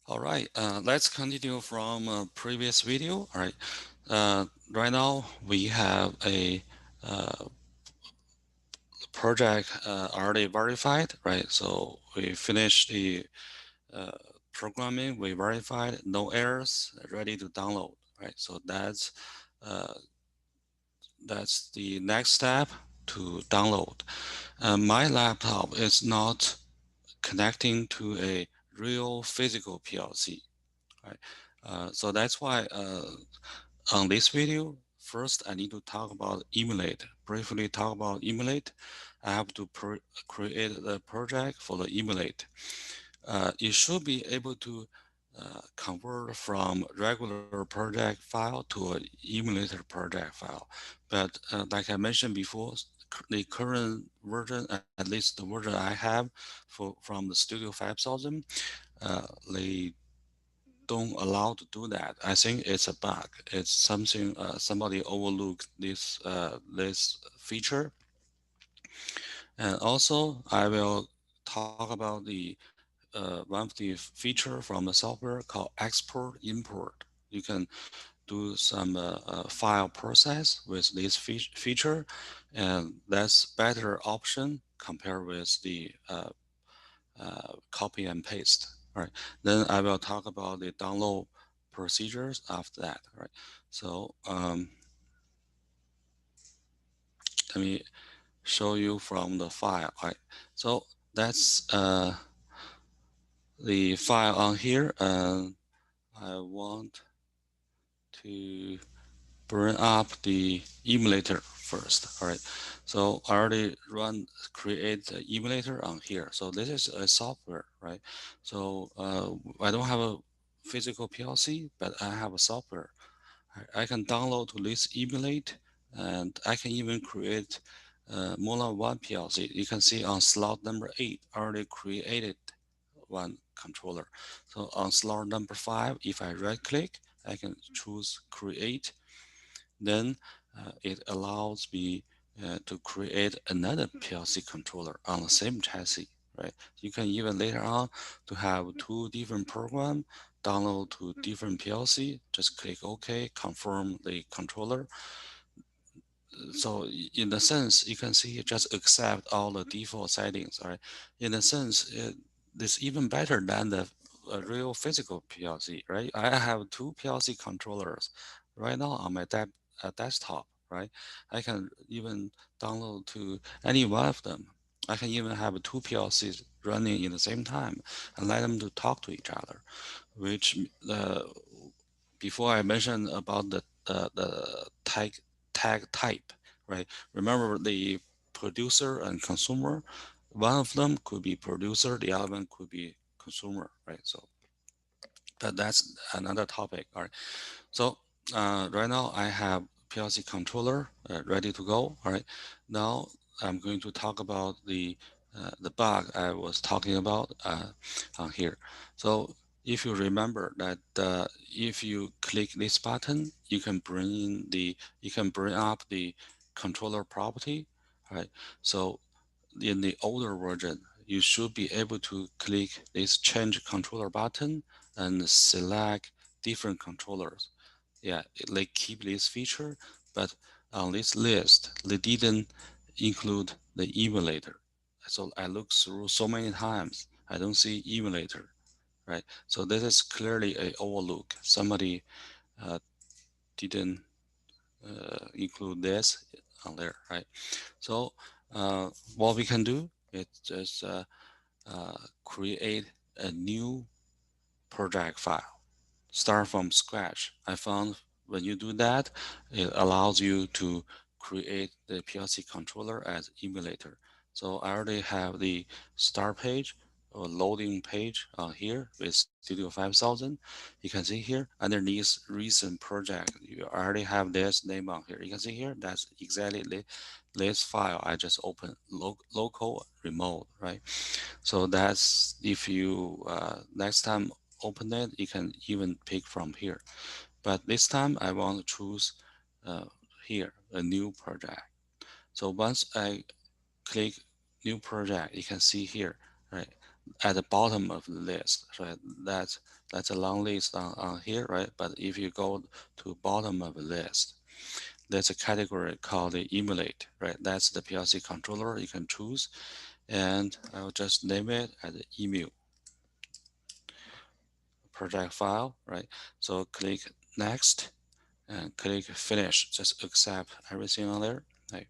All right, let's continue from previous video. All right, right now we have a uh, project already verified, right? So we finished the uh, programming, we verified, no errors, ready to download, right? So uh, that's the next step to download. My laptop is not connecting to a real physical PLC, right? So that's why on this video, first I need to talk about emulate. Briefly talk about emulate. I have to create the project for the emulate. You should be able to convert from regular project file to an emulator project file. But like I mentioned before, the current version, at least the version I have from the Studio 5000, they don't allow to do that. I think it's a bug. It's something somebody overlooked this feature. And also, I will talk about the one of the feature from the software called export import. You can do some file process with this feature, and that's better option compared with the copy and paste. Right. Then I will talk about the download procedures after that. Right. So let me show you from the file. Right. So that's the file on here, and I want to bring up the emulator first. All right. So I already create the emulator on here. So this is a software, right? So I don't have a physical PLC, but I have a software. I can download to this emulate, and I can even create more than one PLC. You can see on slot number 8, I already created one controller. So on slot number 5, if I right click, I can choose create. Then it allows me to create another PLC controller on the same chassis, right? You can even later on to have two different program download to different PLC. Just click OK, confirm the controller. So in the sense, you can see just accept all the default settings, right? In a sense, it's even better than the real physical PLC, right? I have two PLC controllers right now on my desktop, right? I can even download to any one of them. I can even have two PLCs running in the same time and let them to talk to each other, which before I mentioned about the tag type, right? Remember the producer and consumer. One of them could be producer, the other one could be consumer, right? So that's another topic. All right. So right now I have PLC controller ready to go. All right. Now I'm going to talk about the bug I was talking about on here. So if you remember that if you click this button, you can bring up the controller property. All right. So in the older version, you should be able to click this change controller button and select different controllers. Yeah, they keep this feature, but on this list, they didn't include the emulator. So I looked through so many times, I don't see emulator, right? So this is clearly a overlook. Somebody uh, didn't include this on there, right? So what we can do is just create a new project file, start from scratch. I found when you do that, it allows you to create the PLC controller as emulator. So I already have the start page or loading page here with Studio 5000. You can see here underneath recent project, you already have this name on here. You can see here, that's exactly this file I just opened, local remote, right? So that's if you next time open it, you can even pick from here. But this time I want to choose uh, here a new project. So once I click new project, you can see here, right? at the bottom of the list, right? That's a long list on here, right? But if you go to bottom of the list, there's a category called the emulate, right? That's the PLC controller you can choose, and I'll just name it as emu project file, right? So click next and click finish, just accept everything on there, right?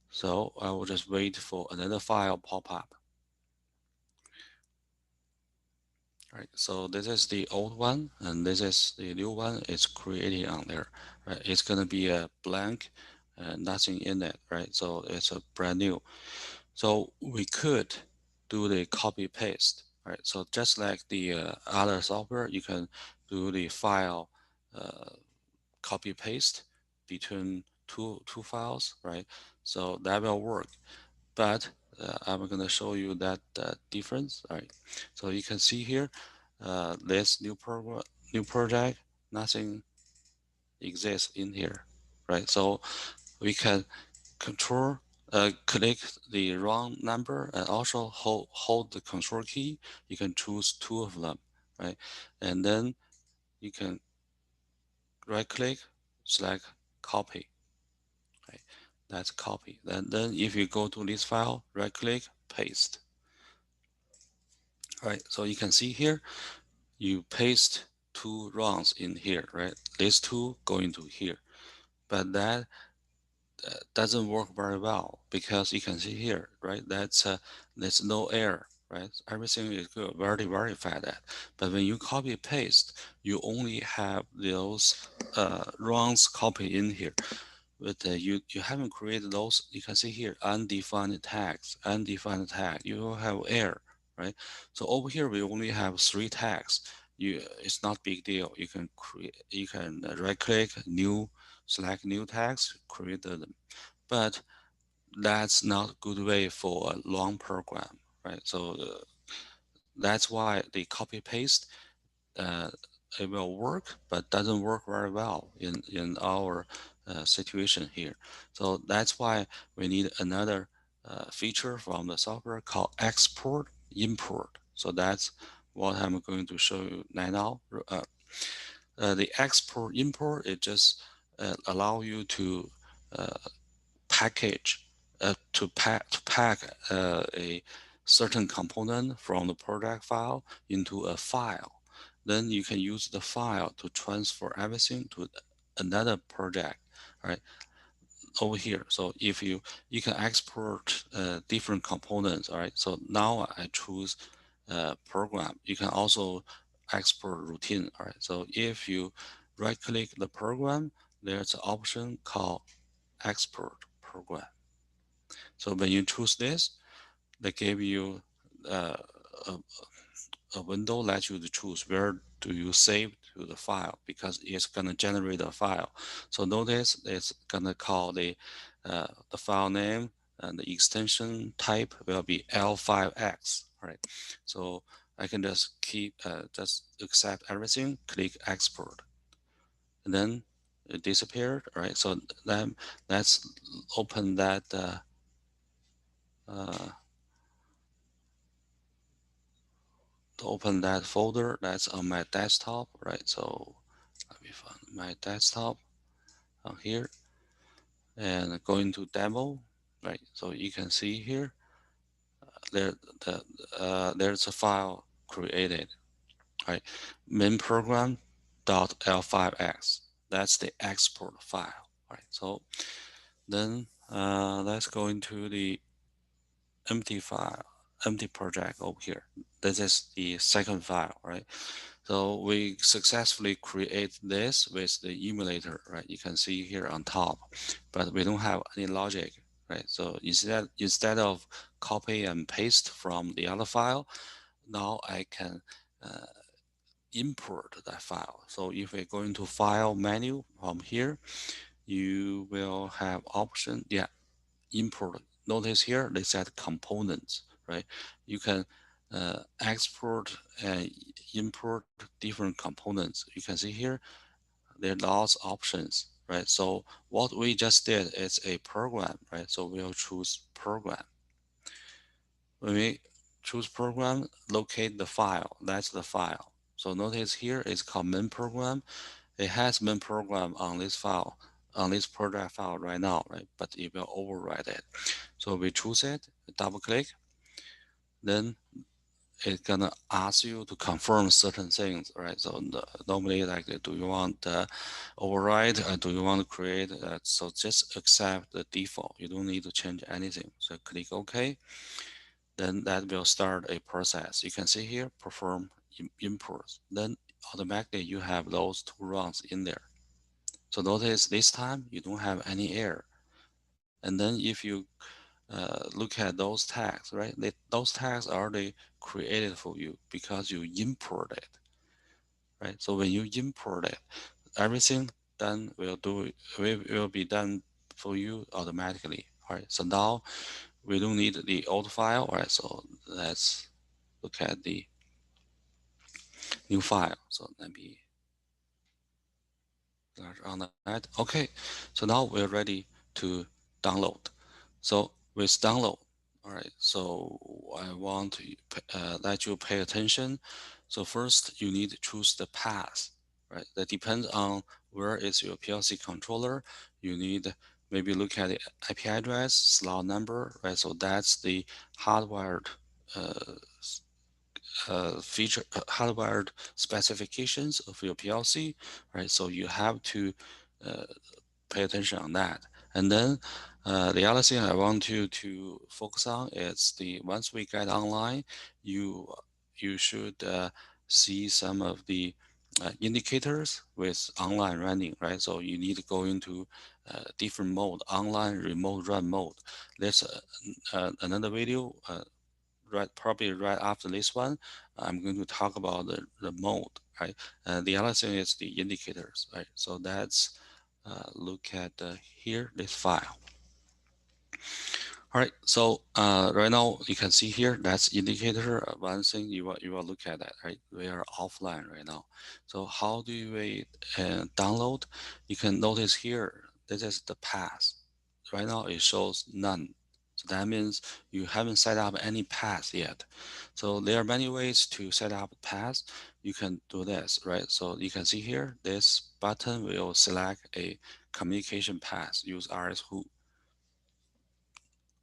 So I will just wait for another file pop up. Right, so this is the old one and this is the new one. It's created on there, right? It's gonna be a blank, nothing in it, right? So it's a brand new. So we could do the copy paste, right? So just like the other software, you can do the file uh, copy paste between two files, right? So that will work, but I'm going to show you that difference. All right, so you can see here, this new project, nothing exists in here, right? So we can control, click the wrong number and also hold the control key. You can choose two of them, right? And then you can right click, select copy, right? That's copy. Then if you go to this file, right click, paste. Right, so you can see here, you paste two runs in here, right? These two go into here, but that doesn't work very well because you can see here, right? There's no error, right? Everything is good, very verified that. But when you copy paste, you only have those runs copy in here. But you haven't created those. You can see here undefined tags, undefined tag. You will have error, right? So over here we only have three tags. It's not big deal. You can create. You can right click new, select new tags, create them. But that's not a good way for a long program, right? So that's why the copy paste, uh, it will work, but doesn't work very well in our situation here. So that's why we need another feature from the software called export import. So that's what I'm going to show you now. The export import, it just allow you to uh, package to pack a certain component from the project file into a file. Then you can use the file to transfer everything to another project, right? Over here. So if you can export different components, all right? So now I choose program. You can also export routine, all right? So if you right click the program, there's an option called export program. So when you choose this, they give you uh, a, a window let you to choose where do you save to the file because it's gonna generate a file. So notice it's gonna call the file name and the extension type will be L5X. Right. So I can just just accept everything, click export, and then it disappeared. All right. So then let's open that. Uh, to open that folder that's on my desktop, right? So let me find my desktop on here and go into demo, right? So you can see here there there's a file created, right? Main program .l5x. That's the export file, right? So then let's go into the empty file, empty project over here. This is the second file, right? So we successfully create this with the emulator, right? You can see here on top, but we don't have any logic, right? So instead of copy and paste from the other file, now I can uh, import that file. So if we go into file menu from here, you will have option, yeah, import. Notice here they said components, right? You can export and import different components. You can see here there are lots of options, right? So what we just did is a program, right? So we'll choose program. When we choose program, locate the file. That's the file. So notice here it's called main program. It has main program on this file, on this project file right now, right? But it will override it. So we choose it, double click, then it's gonna ask you to confirm certain things, right? So normally, like, do you want override? Do you want to create? So just accept the default. You don't need to change anything. So click OK. Then that will start a process. You can see here, perform imports. Then automatically you have those two runs in there. So notice this time you don't have any error. And then if you look at those tags, right? Those tags are already created for you because you import it, right? So when you import it, everything done will be done for you automatically. All right. So now we don't need the old file. All right. So let's look at the new file. So let me start on that. Okay. So now we're ready to download. So with download, all right, so I want to let you pay attention. So first you need to choose the path, right? That depends on where is your PLC controller. You need maybe look at the IP address, slot number, right? So that's the hardwired uh, hardwired specifications of your PLC, right? So you have to uh, pay attention on that. And then the other thing I want you to focus on is the once we get online, you you should see some of the indicators with online running, right? So you need to go into different mode, online, remote run mode. There's another video probably right after this one. I'm going to talk about the mode, right? The other thing is the indicators, right? So that's look at here, this file. All right, so right now you can see here, that's indicator. One thing you will look at that, right? We are offline right now. So how do we download? You can notice here, this is the path. Right now it shows none. So that means you haven't set up any path yet. So there are many ways to set up path. You can do this, right? So you can see here, this button will select a communication path, use RS-Who,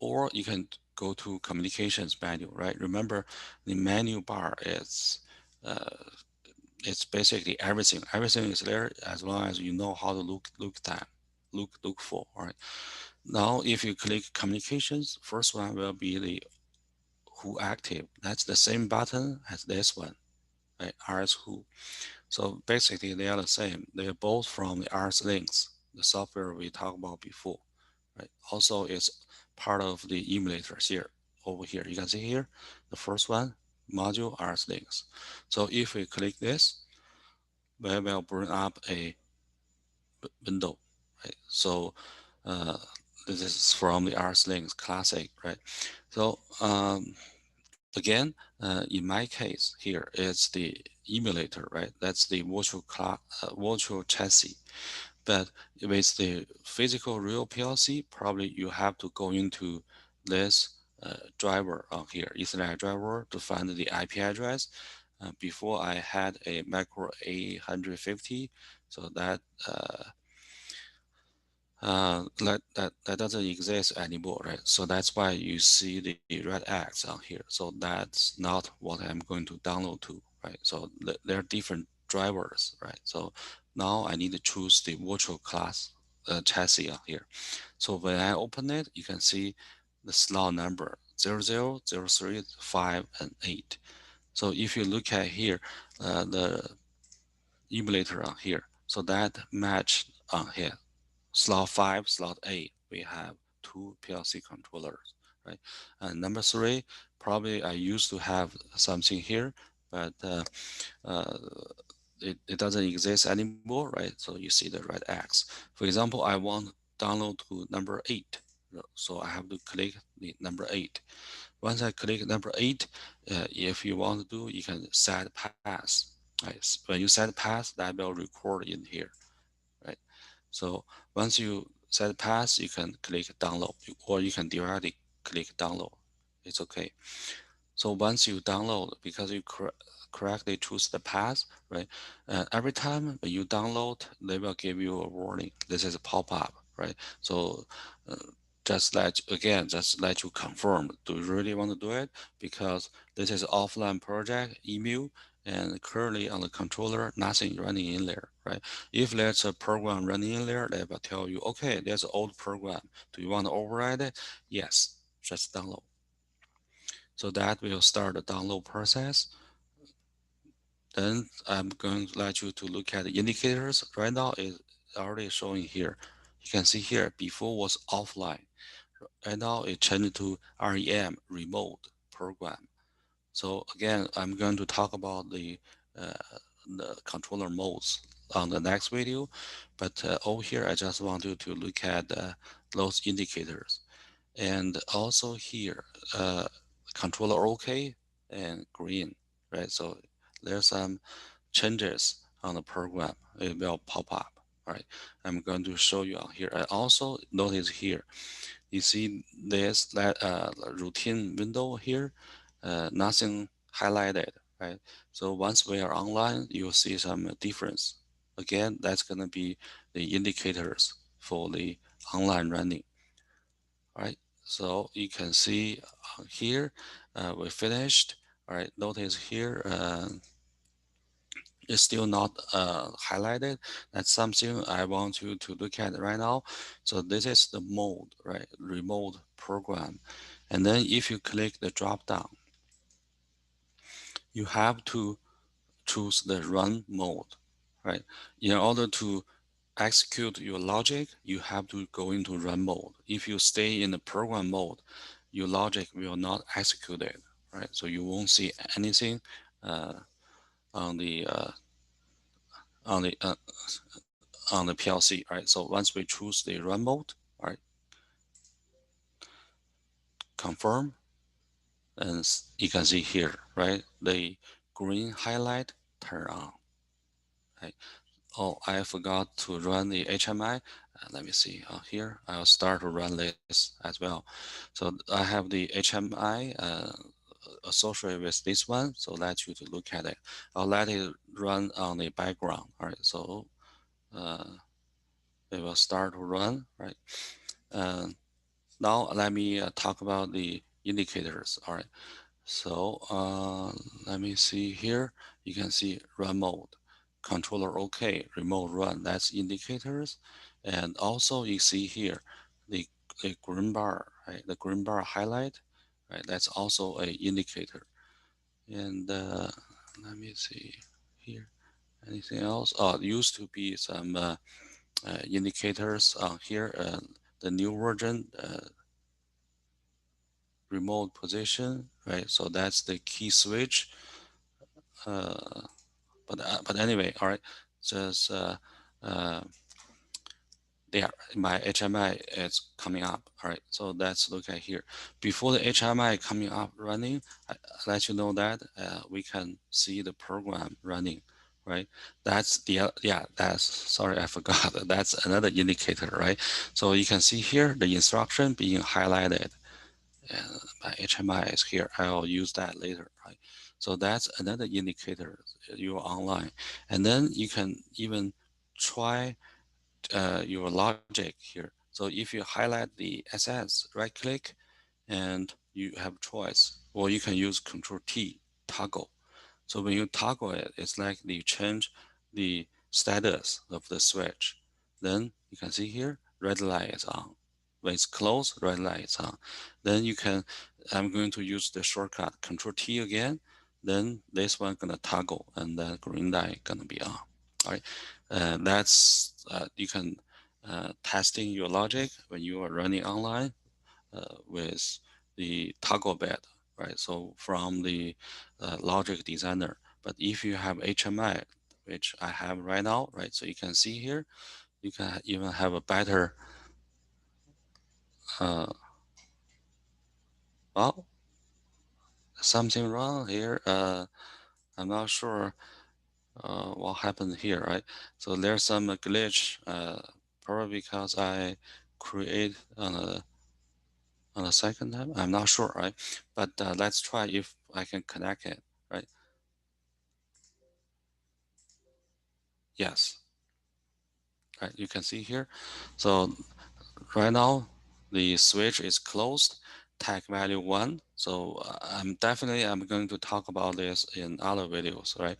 or you can go to communications menu, right? Remember, the menu bar is it's basically everything. Everything is there as long as you know how to look for. All right. Now, if you click communications, first one will be the Who active. That's the same button as this one, right? RS Who. So basically, they are the same. They are both from the RS Links, the software we talked about before, right? Also, it's part of the emulators here, over here. You can see here, the first one, module RS Links. So if we click this, we will bring up a window, right? So uh, this is from the RS Links Classic, right? So again, in my case here, it's the emulator, right? That's the virtual chassis. But with the physical real PLC, probably you have to go into this driver on here, Ethernet driver, to find the IP address. Before I had a macro 850, so that that doesn't exist anymore, right? So that's why you see the red X on here. So that's not what I'm going to download to, right? So there are different drivers, right? So now I need to choose the virtual class chassis on here. So when I open it, you can see the slot number 00, 03, 5, and 8. So if you look at here, the emulator on here, so that match on here slot 5, slot 8, we have two PLC controllers, right? And number 3, probably I used to have something here, but uh, it doesn't exist anymore, right? So you see the red X. For example, I want to download to number 8. So I have to click the number 8. Once I click number 8, if you want to do, you can set pass. Right? When you set pass, that will record in here, right? So once you set pass, you can click download, or you can directly click download. It's okay. So once you download, because you correctly choose the path, right? Every time when you download, they will give you a warning. This is a pop-up, right? So uh, just let you confirm. Do you really want to do it? Because this is offline project, email, and currently on the controller, nothing running in there, right? If there's a program running in there, they will tell you, okay, there's an old program. Do you want to override it? Yes, just download. So that will start the download process. Then I'm going to let you to look at the indicators. Right now it's already showing here. You can see here before was offline. Right now it changed to REM remote program. So again, I'm going to talk about uh, the controller modes on the next video. But over here, I just want you to look at those indicators. And also here, controller OK and green, right? So there's some changes on the program. It will pop up, right? I'm going to show you on here. I also notice here, you see this that routine window here, nothing highlighted, right? So once we are online, you'll see some difference. Again, that's going to be the indicators for the online running, right? So you can see here, we finished. All right, notice here, it's still not highlighted. That's something I want you to look at right now. So this is the mode, right? Remote program. And then if you click the drop down, you have to choose the run mode, right? In order to execute your logic, you have to go into run mode. If you stay in the program mode, your logic will not execute it, right? So you won't see anything uh, on the uh, on the uh, on the PLC, right? So once we choose the run mode, right, confirm, and you can see here, right, the green highlight turn on, right? Oh, I forgot to run the HMI. Let me see here. I'll start to run this as well. So I have the HMI associated with this one. So let you to look at it. I'll let it run on the background. All right. So uh, it will start to run. Right. Uh, Now let me talk about the indicators. All right. So let me see here. You can see run mode, controller OK, remote run. That's indicators. And also you see here the green bar, right? The green bar highlight, right? That's also a indicator. And let me see here. Anything else? Oh, it used to be some indicators on here. The new version, remote position, right? So that's the key switch. Uh, but anyway, all right, just uh, there, my HMI is coming up. All right, so let's look at here. Before the HMI coming up running, I let you know that we can see the program running, right? That's the yeah. That's sorry, I forgot. That's another indicator, right? So you can see here the instruction being highlighted. My HMI is here. I'll use that later, right? So that's another indicator you're online. And then you can even try your logic here. So if you highlight the SS, right click, and you have choice, or you can use Control T, toggle. So when you toggle it, it's like you change the status of the switch. Then you can see here, red light is on. When it's closed, red light is on. Then you can, I'm going to use the shortcut, Control T again. Then this one gonna toggle, and then green light gonna be on. All right, that's you can testing your logic when you are running online with the toggle bed, right? So from the logic designer. But if you have HMI, which I have right now, right? So you can see here, you can even have a better, uh, well, something wrong here. I'm not sure what happened here, right? So there's some glitch, probably because I create on the second time. I'm not sure, right? But let's try if I can connect it, right? Yes, right. You can see here. So right now the switch is closed, tag value 1. So I'm going to talk about this in other videos, right?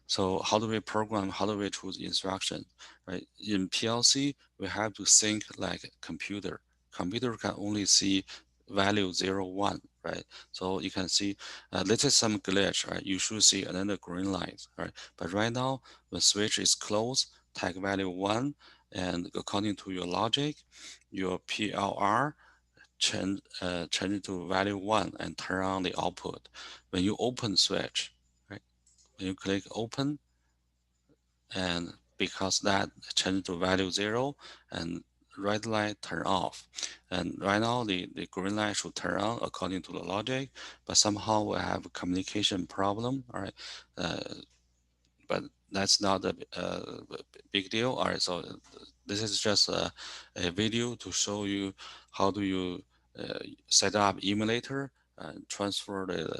So how do we program, how do we choose instruction, right? In PLC, we have to think like computer. Computer can only see value 0, 1, right? So you can see this is some glitch, right? You should see another green light, right? But right now, the switch is closed, tag value 1, and according to your logic, your PLR change to value 1 and turn on the output. When you open switch, right? When you click open, and because that changed to value 0 and red light turn off, and right now the green light should turn on according to the logic, but somehow we have a communication problem. All right, uh, but that's not a big deal. All right, so this is just a video to show you how do you set up emulator and transfer the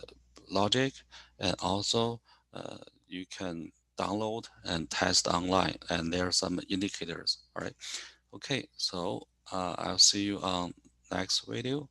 logic, and also you can download and test online, and there are some indicators. All right, okay, so I'll see you on next video.